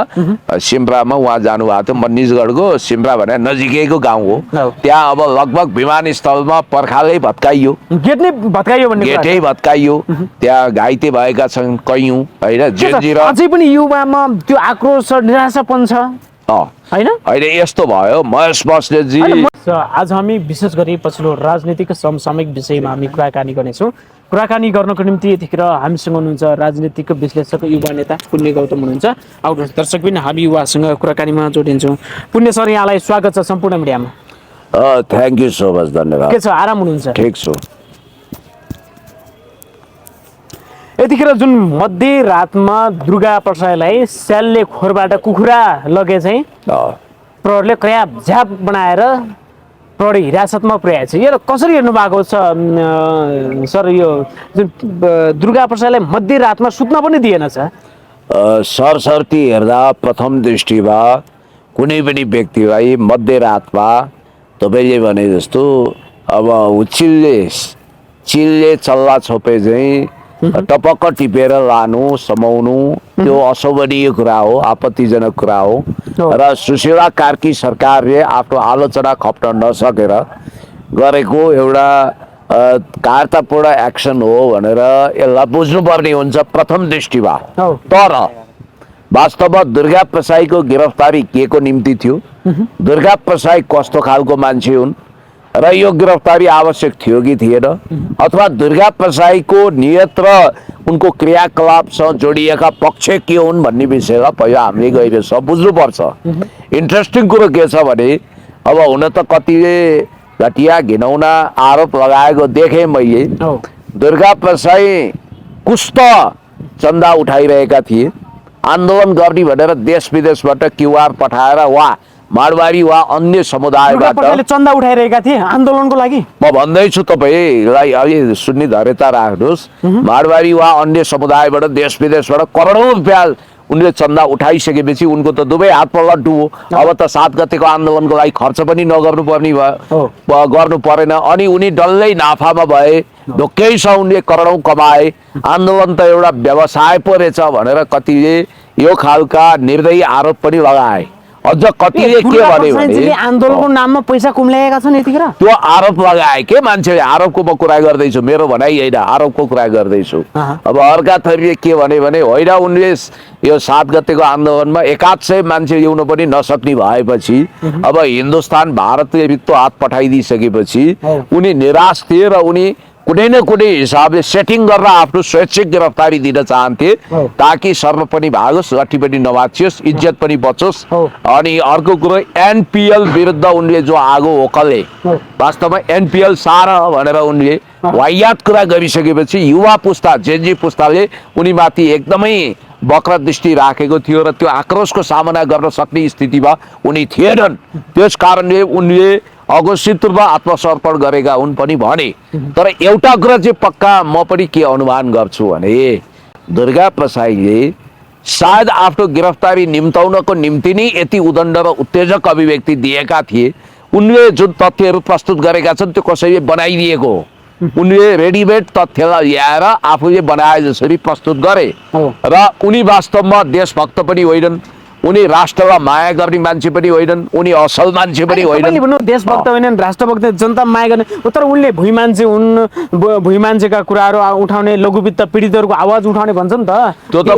सिमरामा उहाँ जानुभएको थियो। मनिषगढको सिमरा भने नजिकैको गाउँ हो। त्यहाँ अब लगभग विमानस्थलमा पर्खालै भत्काइयो, गेट नै भत्काइयो भन्ने कुरा? गेटै भत्काइयो। त्यहाँ घाइते भएका छन् कैयौँ होइन। जेएनजी र अझै पनि युवामा त्यो आक्रोश र निराशापन छ होइन? होइन यस्तो भयो महेश बस्नेतजी। आज हामी विशेष गरी पछिल्लो राजनीतिक समसामयिक विषयमा हामी कुराकानी गर्नेछौँ। कुराकानी गर्नको निम्ति यतिखेर हामीसँग हुनुहुन्छ राजनीतिक विश्लेषक युवा नेता पुण्य गौतम हुनुहुन्छ। आउनुहोस् दर्शक पनि हामी युवासँग कुराकानीमा जोडिन्छौँ। पुण्य सर, यहाँलाई स्वागत छ सम्पूर्ण मिडियामा। थ्याङ्क यू सो मच, धन्यवाद। के छ, आराम हुनुहुन्छ? ठिक छु। यतिखेर जुन मध्यरातमा दुर्गा प्रसाईलाई स्यालले खोरबाट कुखुरा लगे चाहिँ प्रहरीले क्र्याप झ्याप बनाएर प्रहरी हिरासतमा पुर्याएको छ। यो कसरी हेर्नु भएको छ सर? यो जुन दुर्गा प्रसाईलाई मध्यरातमा सुत्न पनि दिएन छ? सरसर्ती हेर्दा प्रथम दृष्टिमा कुनै पनि व्यक्तिलाई मध्यरातमा तपाईँले भने जस्तो अब चिलले चल्ला छोपे चाहिँ टपक्क टिपेर लानु समाउनु त्यो अशोभनीय कुरा हो, आपत्तिजनक कुरा हो। र सुशीला कार्की सरकारले आफ्नो आलोचना खप्न नसकेर गरेको एउटा कार्तापूर्ण एक्सन हो भनेर यसलाई बुझ्नुपर्ने हुन्छ प्रथम दृष्टिमा। तर वास्तवमा दुर्गा प्रसाईको गिरफ्तारी के को निम्ति थियो, दुर्गा प्रसाई कस्तो खालको मान्छे हुन् र यो गिरफ्तारी आवश्यक थियो कि थिएन, अथवा दुर्गा प्रसाईको नियत र उनको क्रियाकलापसँग जोडिएका पक्ष के हुन् भन्ने विषयलाई पहिला हामीले गहिरो बुझ्नुपर्छ। इन्ट्रेस्टिङ कुरो के छ भने अब हुन त कतिले घटिया घिनौना आरोप लगाएको देखेँ मैले। दुर्गा प्रसाई कुस्त चन्दा उठाइरहेका थिए, आन्दोलन गर्ने भनेर देश विदेशबाट क्युआर पठाएर वा माडवारी वा अन्य समुदायबाट चन्दा उठाइरहेका थिए आन्दोलनको लागि। म भन्दैछु तपाईँलाई अलि सुन्ने धैर्यता राख्नुहोस्। माडवारी वा अन्य समुदायबाट देश विदेशबाट करोडौँ रुपियाँ उनले चन्दा उठाइसकेपछि उनको त दुवै हातमा लड्डु हो। अब त 7 गतेको आन्दोलनको लागि खर्च पनि नगर्नु पर्ने भयो, गर्नु परेन। अनि उनी डल्लै नाफामा भए, ढुक्कैसँग उनले करोडौँ कमाए। आन्दोलन त एउटा व्यवसाय पो रहेछ भनेर कतिले यो खालका निर्दयी आरोप पनि लगाए। अझ कतिले के दुर्गा भन्यो प्रसादजीले भने आन्दोलनको नाममा पैसा कुम्ल्याएका छन् यतिखेर। त्यो आरोप लगाए के मान्छेले, आरोपको म कुरा गर्दैछु, मेरो भनाइ होइन, आरोपको कुरा गर्दैछु। अब अर्का थरीले के भने होइन उनले यो 7 गतेको आन्दोलनमा 100 मान्छे ल्याउन पनि नसक्ने भएपछि अब हिन्दुस्तान भारतले रित्तो हात पठाइदिइसकेपछि उनी निराश थिए र उनी कुनै न कुनै हिसाबले सेटिङ गरेर आफ्नो स्वैच्छिक गिरफ्तारी दिन चाहन्थे ताकि सर्व पनि भागोस्, लट्ठी पनि नभाँचियोस्, इज्जत पनि बचोस्। अनि अर्को कुरो एनपिएल विरुद्ध उनले जो आगो ओकले वास्तवमा एनपिएल सारा भनेर उनले वाहियात कुरा गरिसकेपछि युवा पुस्ता जेनजी पुस्ताले उनीमाथि एकदमै वक्र दृष्टि राखेको थियो र त्यो आक्रोशको सामना गर्न सक्ने स्थितिमा उनी थिएनन्। त्यस कारणले उनले अघोषित रूपमा आत्मसमर्पण गरेका हुन् पनि भने। तर एउटा कुरा चाहिँ पक्का म पनि के अनुमान गर्छु भने दुर्गा प्रसाईले सायद आफ्नो गिरफ्तारी निम्ताउनको निम्ति नै यति उदण्ड र उत्तेजक अभिव्यक्ति दिएका थिए। उनले जुन तथ्यहरू प्रस्तुत गरेका छन् त्यो कसैले बनाइदिएको हो। उनले रेडिमेड तथ्यलाई ल्याएर आफूले बनाए जसरी प्रस्तुत गरे र उनी वास्तवमा देशभक्त पनि होइनन्, उनी राष्ट्रलाई माया गर्ने मान्छे पनि होइनन्, उनी असल मान्छे पनि होइनन्। देशभक्त होइनन्, राष्ट्रभक्त, जनता माया गर्ने, तर उनले भुइँ मान्छे हुन्, भुइँ मान्छेका कुराहरू उठाउने, लघुवित्त पीडितहरूको आवाज उठाउने भन्छ नि त। त्यो त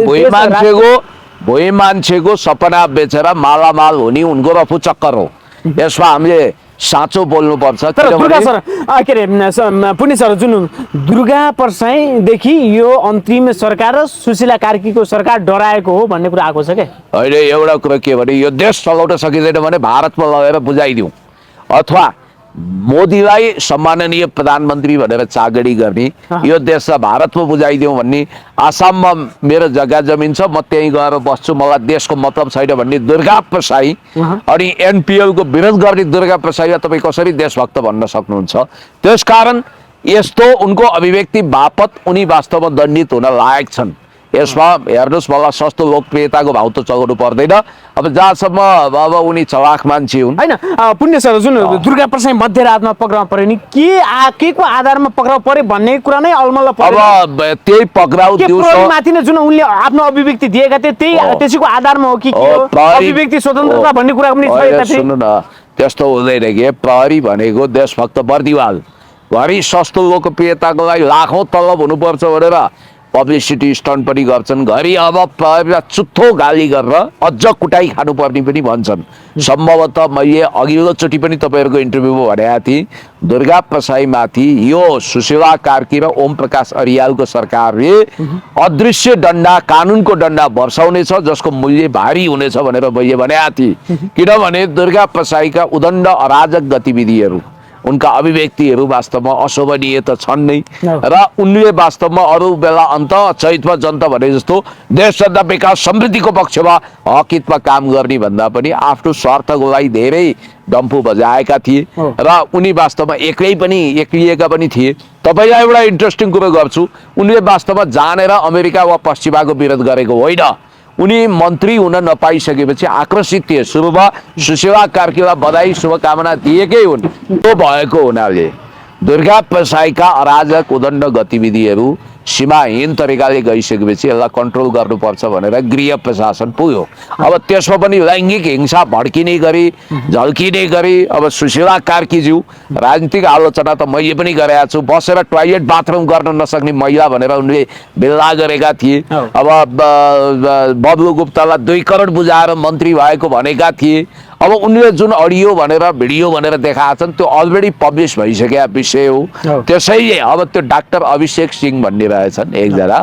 भुइँ मान्छेको सपना बेचेर मालामाल हुने उनको रफू चक्कर हो। यसमा हामीले साँचो बोल्नुपर्छ। तर दुर्गा सर के अरे पुण्य सर, जुन दुर्गा प्रसाईदेखि यो अन्तरिम सरकार र सुशीला कार्कीको सरकार डराएको हो भन्ने कुरा आएको छ क्या। होइन, एउटा कुरा के भने यो देश चलाउन सकिँदैन भने भारतमा लगेर बुझाइदिउँ, अथवा मोदीलाई सम्माननीय प्रधानमन्त्री भनेर चागडी गर्ने, यो देशलाई भारतमा बुझाइदिउँ भन्ने, आसाममा मेरो जग्गा जमिन छ म त्यहीँ गएर बस्छु, मलाई देशको मतलब छैन भन्ने दुर्गा प्रसाई अनि एनपिएलको विरोध गर्ने दुर्गा प्रसाईलाई तपाईँ कसरी देशभक्त भन्न सक्नुहुन्छ? त्यसकारण यस्तो उनको अभिव्यक्ति बापत उनी वास्तवमा दण्डित हुन लायक छन्। यसमा हेर्नुहोस्, मलाई सस्तो लोकप्रियताको भाउ त चलाउनु पर्दैन। अब जहाँसम्म अब उनी चलाख मान्छे हुन्। होइन पुण्य सर, जुन दुर्गा प्रसाई मध्यरातमा पक्राउ पर्यो नि, के को आधारमा पक्राउ पर्यो भन्ने कुरा नै अलमल्ल पर्यो। अब त्यही पक्राउ दिउँसो माथि नै जुन उनले आफ्नो अभिव्यक्ति दिएका थिए त्यही त्यसैको आधारमा हो कि अभिव्यक्ति स्वतन्त्रता भन्ने कुरा पनि छ। सुन्नु न, त्यस्तो हुँदैन कि प्रहरी भनेको देशभक्त बर्दिवाल घरि सस्तो लोकप्रियताको लागि लाखौँ तलब हुनुपर्छ भनेर पब्लिसिटी स्टन्ट पनि गर्छन्। घरि अब प्रहरीलाई चुत्थो गाली गरेर अझ कुटाइ खानुपर्ने पनि भन्छन्। सम्भवतः मैले अघिल्लोचोटि पनि तपाईँहरूको इन्टरभ्यूमा भनेको थिएँ, दुर्गा प्रसाईमाथि यो सुशीला कार्की र ओम प्रकाश अरियालको सरकारले अदृश्य डन्डा, कानुनको डन्डा वर्षाउनेछ जसको मूल्य भारी हुनेछ भनेर मैले भनेको थिएँ। किनभने दुर्गा प्रसाईका उदण्ड अराजक गतिविधिहरू, उनका अभिव्यक्तिहरू वास्तवमा अशोभनीय त छन् नै र उनले वास्तवमा अरू बेला अन्त चैतमा जनता भने जस्तो देश जनता विकास समृद्धिको पक्षमा हकितमा काम गर्ने भन्दा पनि आफ्नो स्वार्थको लागि धेरै डम्फु बजाएका थिए र उनी वास्तवमा एक्लिएका पनि थिए। तपाईँलाई एउटा इन्ट्रेस्टिङ कुरो गर्छु, उनले वास्तवमा जानेर अमेरिका वा पश्चिमाको विरोध गरेको होइन। उनी मन्त्री हुन नपाइसकेपछि आक्रोशित थिए। सुरुमा सुशीला कार्कीलाई बधाई शुभकामना दिएकै हुन्। त्यो भएको हुनाले दुर्गा प्रसाईका अराजक उदण्ड गतिविधिहरू सीमाहीन तरिकाले गइसकेपछि यसलाई कन्ट्रोल गर्नुपर्छ भनेर गृह प्रशासन पुग्यो। अब त्यसमा पनि लैङ्गिक हिंसा भड्किने गरी, झल्किने गरी अब सुशीला कार्कीज्यू राजनीतिक आलोचना त मैले पनि गरेका छु, बसेर टोयलेट बाथरुम गर्न नसक्ने महिला भनेर उनले बिल्ला गरेका थिए। अब बब्लु गुप्तालाई 2 करोड बुझाएर मन्त्री भएको भनेका थिए। अब उनले जुन अडियो भनेर भिडियो भनेर देखाएका छन् त्यो अलरेडी पब्लिस भइसकेका विषय हो। त्यसैले अब त्यो डाक्टर अभिषेक सिंह भन्ने रहेछन् एकजना,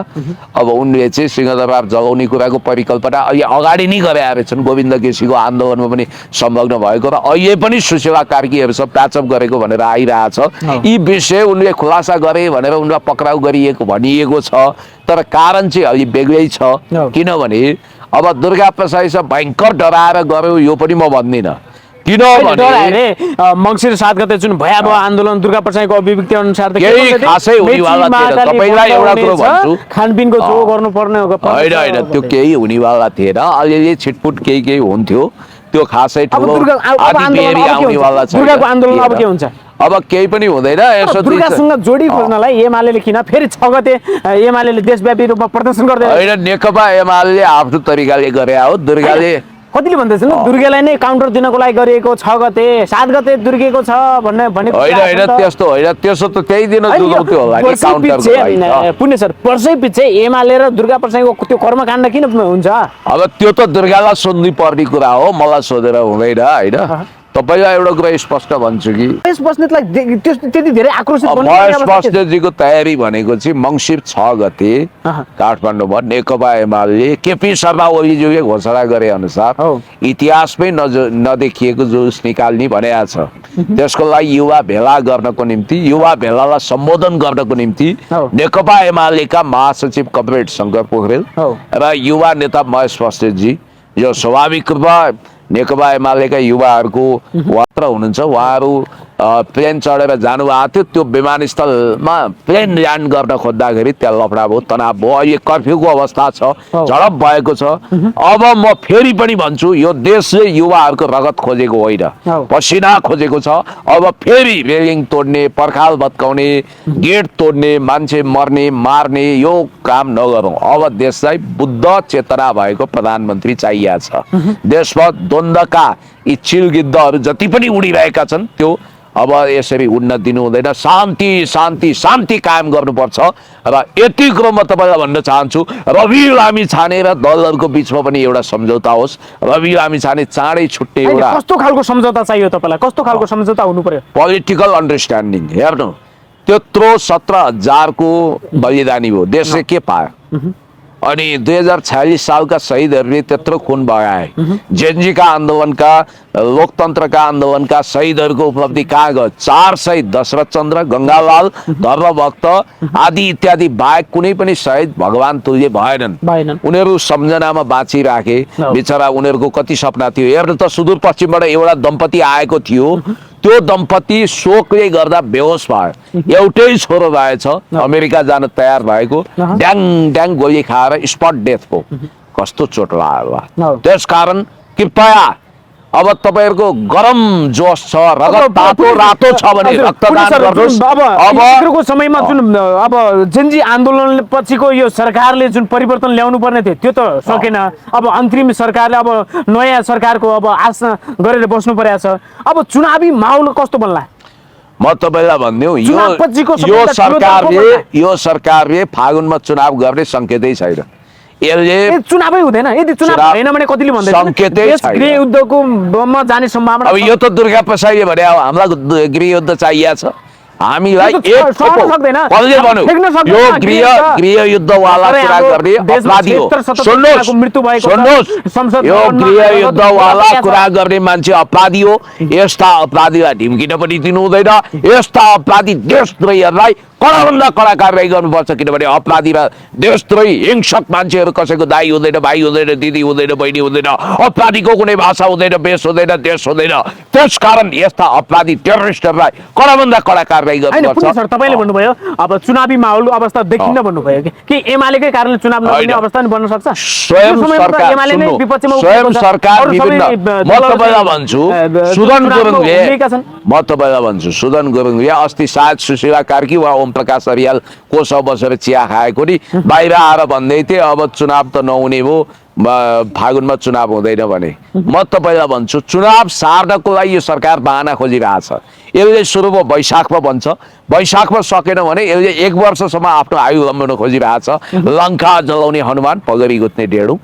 अब उनले चाहिँ सिंहदरबार जगाउने कुराको परिकल्पना अहिले अगाडि नै गरेका रहेछन्। गोविन्द केसीको आन्दोलनमा पनि संलग्न भएको र अहिले पनि सुशीला कार्कीहरूसँग प्याचअप गरेको भनेर आइरहेछ। यी विषय उनले खुलासा गरे भनेर उनलाई पक्राउ गरिएको भनिएको छ, तर कारण चाहिँ अलि बेग्लै छ। किनभने अब दुर्गा प्रसाईसँग भयङ्कर डराएर गऱ्यो यो पनि म भन्दिनँ। किनभने मङ्सिर 7 गते जुन भयावह आन्दोलन दुर्गा प्रसाईको अभिव्यक्ति अनुसार खासै हुनेवाला थिएन। तपाईँलाई एउटा कुरो भन्छु, खानपिनको जो गर्नुपर्ने होइन त्यो केही हुनेवाला थिएन। अलिअलि छिटपुट केही हुन्थ्यो, त्यो खासै ठुलो आउनेवाला छ। दुर्गाको आन्दोलन अब के हुन्छ? अब केही पनि हुँदैन। यसो दुर्गासँग जोडी खोज्नलाई एमाले किन फेरि 6 गते एमाले देशव्यापी रूपमा प्रदर्शन गर्दै होइन, नेकपा एमाले आफ्नो तरिकाले गरे हो। दुर्गाले कतिले भन्दैछ नि दुर्गेलाई नै काउन्टर दिनको लागि गरिएको 6 गते 7 गते दुर्गेको छ भनेको होइन त्यस्तो होइन त्यसो त त्यही दिन दुर्गाउँथ्यो होला कि काउन्टरको लागि पुण्य सर वर्षै पछि एमाले र दुर्गा प्रसाईको त्यो कर्मकाण्ड किन हुन्छ अब त्यो त दुर्गालाई सोध्नु पर्ने कुरा हो मलाई सोधेर हुँदैन होइन तपाईलाई एउटा कुरा स्पष्ट भन्छु कि महेश बस्नेतलाई त्यति धेरै आक्रोशित महेश बस्नेतजीको तयारी भनेको चाहिँ मङ्सिर 6 गते काठमाडौँमा नेकपा एमाले केपी शर्मा ओलीज्यूले घोषणा गरे अनुसार इतिहासमै नदेखिएको जुलुस निकाल्ने भनेको छ त्यसको लागि युवा भेला गर्नको निम्ति युवा भेलालाई सम्बोधन गर्नको निम्ति नेकपा एमालेका महासचिव कमरेड शङ्कर पोखरेल र युवा नेता महेश बस्नेतजी यो स्वाभाविक रूपमा नेकपा एमालेका युवाहरूको वात्र हुनुहुन्छ उहाँहरू प्लेन चढेर जानुभएको थियो त्यो विमानस्थलमा प्लेन ल्यान्ड गर्न खोज्दाखेरि त्यहाँ लफडा भयो तनाव भयो अहिले कर्फ्युको अवस्था छ झडप भएको छ अब म फेरि पनि भन्छु यो देशले युवाहरूको रगत खोजेको होइन पसिना खोजेको छ अब फेरि रेलिङ तोड्ने पर्खाल भत्काउने गेट तोड्ने मान्छे मर्ने मार्ने यो काम नगरौँ अब देशलाई बुद्ध चेतना भएको प्रधानमन्त्री चाहिएको छ देशमा द्वन्द्वका यी चिलगिद्धहरू जति पनि उडिरहेका छन् त्यो अब यसरी उड्न दिनु हुँदैन शान्ति शान्ति शान्ति कायम गर्नुपर्छ र यति कुरो म तपाईँलाई भन्न चाहन्छु रवि लामी छाने र दलहरूको बिचमा पनि एउटा सम्झौता होस् रवि लामी छाने चाँडै छुट्ने एउटा कस्तो खालको सम्झौता चाहियो तपाईँलाई कस्तो खालको सम्झौता हुनु पर्यो पोलिटिकल अन्डरस्ट्यान्डिङ हेर्नु त्यत्रो 17,000 को बलिदानी भयो देशले के पायो अनि 2046 सालका शहीदहरूले त्यत्रो खुन बगाए जेनजीका आन्दोलनका लोकतन्त्रका आन्दोलनका शहीदहरूको उपलब्धि कहाँ गयो 4 शहीद दशरथ चन्द्र गङ्गालाल धर्मभक्त आदि इत्यादि बाहेक कुनै पनि शहीद भगवान तुल्य भएनन् उनीहरू सम्झनामा बाँचिराखे बिचरा उनीहरूको कति सपना थियो हेर्नु त सुदूरपश्चिमबाट एउटा दम्पति आएको थियो त्यो दम्पति शोकले गर्दा बेहोस भयो एउटै छोरो रहेछ अमेरिका जान तयार भएको ड्याङ ड्याङ गोली खाएर स्पट डेथ भयो कस्तो चोट लाग्यो त्यसकारण कृपया अब तपाईहरुको गरम जोश छ रगत तातो रातो छ भने रक्तदान गर्नुस् अबको समयमा जुन अब जेनजी आन्दोलन पछिको यो सरकारले जुन परिवर्तन ल्याउनु पर्ने थियो त्यो त सकेन अब अन्तरिम सरकारले अब नयाँ सरकारको अब आशा गरेर बस्नु परेको छ अब चुनावी माहौल कस्तो बन्ला म तपाईलाई भन्दिउ यो सरकारले फागुनमा चुनाव गर्ने संकेतै छैन चुनावै हुँदैन यदि चुनाव भएन भने कतिले भन्दैछ गृह युद्धको बममा जाने सम्भावना अब यो त दुर्गा प्रसाईले भने हामीलाई गृह युद्ध चाहिएको छ हामीलाई गृह युद्धवाला कुरा गर्ने अपराधी हो यो गृह युद्धवाला कुरा गर्ने मान्छे अपराधी हो यस्ता अपराधीलाई ढिम्किन पनि दिनु हुँदैन यस्ता अपराधी देशद्रोहीहरूलाई कडाभन्दा कडा कारबाही गर्नुपर्छ किनभने अपराधी र देशद्रोही हिंसक मान्छेहरू कसैको दाइ हुँदैन भाइ हुँदैन दिदी हुँदैन बहिनी हुँदैन अपराधीको कुनै भाषा हुँदैन बेस हुँदैन देश हुँदैन त्यसकारण यस्ता अपराधी टेरोरिस्टहरूलाई कडाभन्दा कडा कारबाही गर्नुपर्छ सर तपाईले भन्नुभयो अब चुनावी माहौल अवस्था देखिन्न भन्नुभयो कि एमालेकै कारणले चुनाव नहुने अवस्था बन्न सक्छ स्वयं सरकार विभिन्न म तपाईलाई भन्छु सुदन गुरुङले अस्ति सायद सुशीला कार्की वा ओम प्रकाश अरियाल कोसँग बसेर चिया खाएको नि बाहिर आएर भन्दै थिए अब चुनाव त नहुने भो फागुनमा चुनाव हुँदैन भने म तपाईलाई भन्छु चुनाव सार्नको लागि यो सरकार बहाना खोजिरहेछ यसले सुरुमा वैशाखमा भन्छ वैशाखमा सकेन भने यसले 1 वर्षसम्म आफ्नो आयु लम्बाउन खोजिरहेछ लङ्का जलाउने हनुमान पगरी गुत्ने डेढु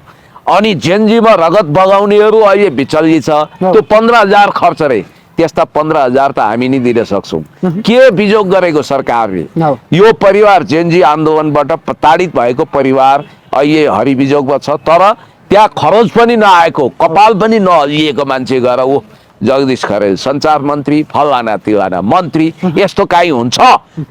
अनि जेनजीमा रगत बगाउनेहरू अहिले बिचल्ली छ त्यो 15,000 खर्च रे त्यस्ता 15,000 त हामी नि दिन सक्छौं के बिजोग गरेको सरकारले यो परिवार जेनजी आन्दोलनबाट प्रताडित भएको परिवार अहिले हरिबिजोगमा छ तर त्यहाँ खरोज पनि नआएको कपाल पनि नहलिएको मान्छे गएर ऊ जगदीश खरेल संचार मन्त्री फलाना तिलाना मन्त्री यस्तो काई हुन्छ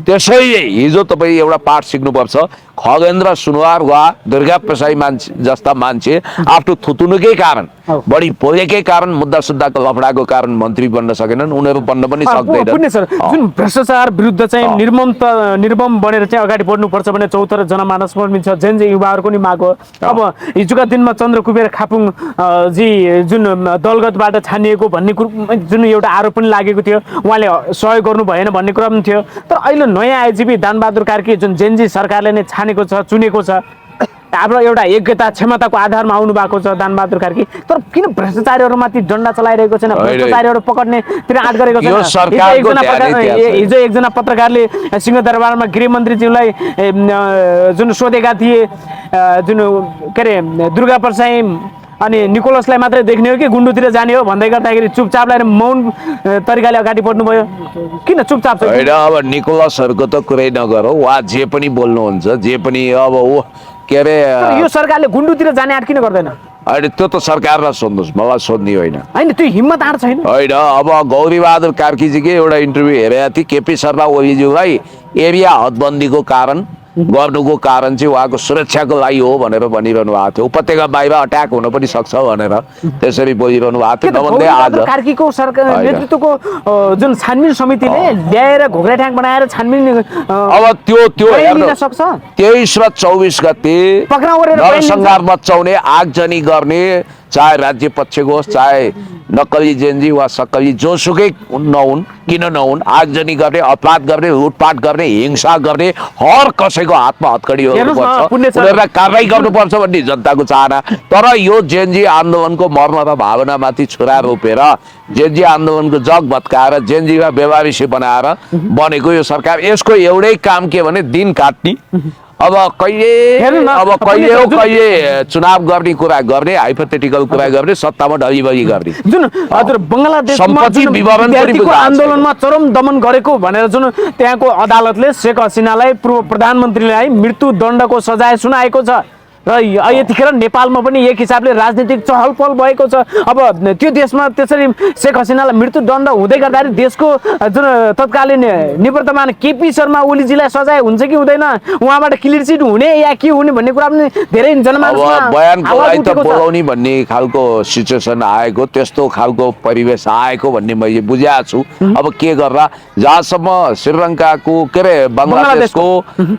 त्यसैले हिजो तपाईँ एउटा पाठ सिक्नुपर्छ खगेन्द्र सुनवार वा दुर्गा प्रसाई मान्छे जस्ता मान्छे आफ्नो थुतुनुकै कारण बढी बोलेकै कारण मुद्दा सुद्दाको लफडाको कारण मन्त्री बन्न सकेनन् उनीहरू बन्न पनि सक्दैनन् जुन भ्रष्टाचार विरुद्ध चाहिँ निर्मम बनेर चाहिँ अगाडि बढ्नुपर्छ भने चौतारा जनमानसमा पनि छ जेनजी युवाहरूको नि माग हो अब हिजोका दिनमा चन्द्र कुबेर खापुङ जी जुन दलगतबाट छानिएको भन्ने जुन एउटा आरोप पनि लागेको थियो उहाँले सहयोग गर्नु भएन भन्ने कुरा पनि थियो तर अहिले नयाँ आइजिपी दानबहादुर कार्की जुन जेनजी सरकारले नै छानेको छ चुनेको छ हाम्रो एउटा योग्यता क्षमताको आधारमा आउनु भएको छ दानबहादुर कार्की, तर किन भ्रष्टाचारीहरूमाथि डन्डा चलाइरहेको छैन, भ्रष्टाचारीहरू पकड्नेतिर आँट गरेको यो छैन? सरकारको ध्यानै त्यहाँ छ। हिजो एकजना पत्रकारले सिंहदरबारमा गृहमन्त्रीज्यूलाई जुन सोधेका थिए, जुन के अरे दुर्गा प्रसाई अनि निकोलसलाई मात्रै देख्ने हो कि गुन्डुतिर जाने हो भन्दै गर्दाखेरि चुपचाप लगाएर मौन तरिकाले अगाडि बढ्नुभयो, किन चुपचाप छ? होइन, अब निकोलसहरूको त कुरै नगरौँ, उहाँ जे पनि बोल्नुहुन्छ, जे पनि अब ऊ के अरे यो सरकारले गुन्डुतिर जाने आँट किन गर्दैन? अहिले त्यो त सरकारलाई सोध्नुहोस्, मलाई सोध्ने होइन। होइन, त्यो हिम्मत आँट छैन। होइन, अब गौरीबहादुर कार्कीजीकै एउटा इन्टरभ्यू हेरेको थिएँ, केपी शर्मा ओलीज्यूलाई एरिया हदबन्दीको कारण गर्नुको कारण चाहिँ उहाँको सुरक्षाको लागि हो भनेर भनिरहनु भएको थियो। उपत्यका बाहिर अट्याक हुन पनि सक्छ भनेर त्यसरी बोलिरहनु भएको थियो। नभन्दै आज कार्कीको सरकार नेतृत्वको जुन छानबिन समितिले ल्याएर घोग्राट्याङ बनाएर छानबिन अब त्यो लिन सक्छ। 23 र 24 गते पक्राउ गरेर नरसंहार मचाउने, आगजनी गर्ने, चाहे राज्य पक्षको होस्, चाहे नक्कली जेन्जी वा सक्कली जोसुकै नहुन्, किन नहुन्, आगजनी गर्ने, अपराध गर्ने, लुटपाट गर्ने, हिंसा गर्ने, हर कसैको हातमा हतकडी गर्नुपर्छ, उनीहरूलाई कारवाही गर्नुपर्छ भन्ने जनताको चाहना। तर यो जेन्जी आन्दोलनको मर्म र भावनामाथि छुरा रोपेर जेन्जी आन्दोलनको जग भत्काएर जेन्जीमा व्यवहारिसी बनाएर बनेको यो सरकार, यसको एउटै काम के भने दिन काट्ने। अब कहिले चुनाव गर्ने कुरा गर्ने, हाइपोथेटिकल कुरा गर्ने, सत्तामा ढलिबली गर्ने, जुन हजुर बङ्गलादेशमा आन्दोलनमा चरम दमन गरेको भनेर जुन त्यहाँको अदालतले शेख हसिनालाई, पूर्व प्रधानमन्त्रीलाई मृत्युदण्डको सजाय सुनाएको छ र यतिखेर नेपालमा पनि एक हिसाबले राजनीतिक चहल पहल भएको छ। अब त्यो देशमा त्यसरी शेख हसिनालाई मृत्युदण्ड हुँदै गर्दाखेरि देशको जुन तत्कालीन निवर्तमान केपी शर्मा ओलीजीलाई सजाय हुन्छ कि हुँदैन, उहाँबाट क्लियर चिट हुने या के हुने भन्ने कुरा पनि धेरै जनमानसमा बयानको लागि त बोलाउने भन्ने खालको सिचुएसन आएको, त्यस्तो खालको परिवेश आएको भन्ने मैले बुझाएको छु। अब के गर्ला, जहाँसम्म श्रीलङ्काको के अरे बङ्गलादेशको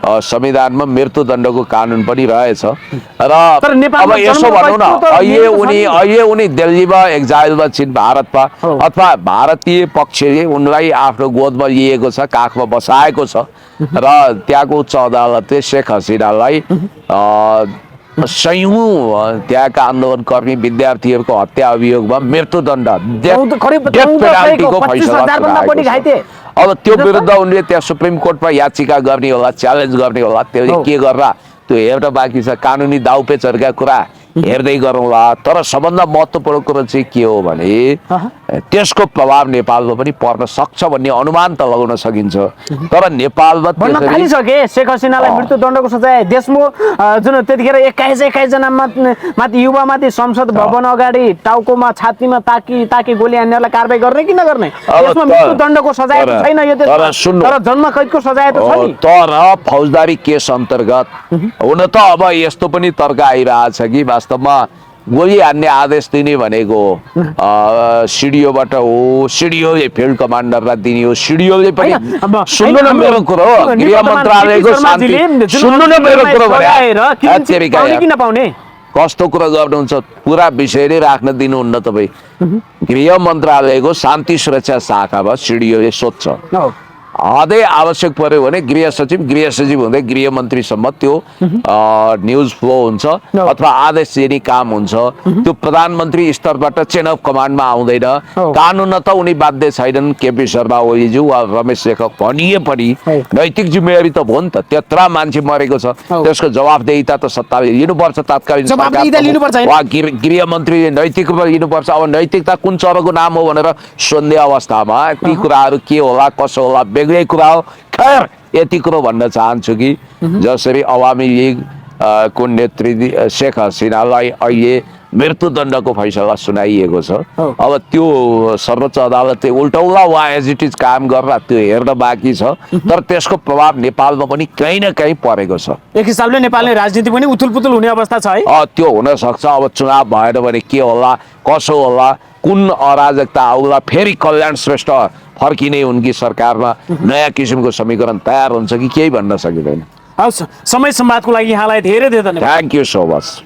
संविधानमा मृत्युदण्डको कानुन पनि रहेछ र अब यसो भनौँ न, अहिले उनी दिल्लीमा एक्जाइलमा छिन्, भारतमा, अथवा भारतीय पक्षले उनलाई आफ्नो गोदमा लिएको छ, काखमा बसाएको छ र त्यहाँको उच्च अदालतले शेख हसिनालाई सयौं त्यहाँका आन्दोलनकर्मी विद्यार्थीहरूको हत्या अभियोगमा मृत्युदण्ड पेनाल्टीको फैसला सुनाएको छ। अब त्यो विरुद्ध उनले त्यहाँ सुप्रिम कोर्टमा याचिका गर्ने होला, च्यालेन्ज गर्ने होला, त्यसले के गर्ला त्यो हेर्न बाँकी छ। कानुनी दाउपेचहरूका कुरा हेर्दै गरौँला। तर सबभन्दा महत्त्वपूर्ण कुरो चाहिँ के हो भने त्यसको प्रभाव नेपालमा पनि पर्न सक्छ भन्ने अनुमान त लगाउन सकिन्छ। तर नेपालमा थालिसके शेख हसिनालाई मृत्युदण्डको सजाय, देशमुख जुन त्यतिखेर 21 जना माथि युवामाथि संसद भवन अगाडि टाउकोमा छातीमा ताकी गोली हान्नेहरूलाई कारबाही गर्ने कि नगर्ने? यसमा मृत्युदण्डको सजाय त छैन यो देशमा, तर जन्मकैदको सजाय त छ नि। तर फौजदारी केस अन्तर्गत हुन त अब यस्तो पनि तर्क आइरहेछ कि वास्तवमा गोली हान्ने आदेश दिने भनेको सिडिओबाट हो, सिडिओले फिल्ड कमान्डरलाई दिने हो। सिडिओले पनि सुन्नु न मेरो कुरो, गृह मन्त्रालयको शान्ति सुन्नु न मेरो कुरो भने कस्तो कुरा गर्नुहुन्छ, पुरा विषय नै राख्न दिनुहुन्न तपाईँ। गृह मन्त्रालयको शान्ति सुरक्षा शाखामा सिडिओले सोध्छ, अझै आवश्यक पर्यो भने गृह सचिव हुँदै गृहमन्त्रीसम्म त्यो न्युज फ्लो हुन्छ अथवा आदेश दिने काम हुन्छ। त्यो प्रधानमन्त्री स्तरबाट चेन अफ कमान्डमा आउँदैन। कानुन त उनी बाध्य छैनन्, केपी शर्मा ओलीज्यू वा रमेश लेखक भनिए पनि नैतिक जिम्मेवारी त भयो नि त। त्यत्रा मान्छे मरेको छ, त्यसको जवाफदेहिता त सत्ताले लिनुपर्छ, तात्कालीन वा गृहमन्त्रीले नैतिक रूपमा लिनुपर्छ। अब नैतिकता कुन चरोको नाम हो भनेर सोध्ने अवस्थामा ती कुराहरू के होला कसो होला बेग्लै कुरा हो। खैर यति कुरो भन्न चाहन्छु कि जसरी अवामी लीग को नेत्री शेख हसिनालाई अहिले मृत्युदण्डको फैसला सुनाइएको छ, अब त्यो सर्वोच्च अदालतले उल्टाउला वा एज इट इज काम गरेर त्यो हेर्न बाँकी छ। तर त्यसको प्रभाव नेपालमा पनि कहीँ न कहीँ परेको छ। एक हिसाबले नेपालले राजनीति पनि उथुलपुथुल हुने अवस्था छ है। त्यो हुन सक्छ। अब चुनाव भएन भने के होला कसो होला, कुन अराजकता आउला, फेरि कल्याण श्रेष्ठ फर्किने उनकी सरकारमा नयाँ किसिमको समीकरण तयार हुन्छ कि केही भन्न सकिँदैन। हवस्, समय संवादको लागि यहाँलाई धेरै धेरै धन्यवाद। Thank you so much.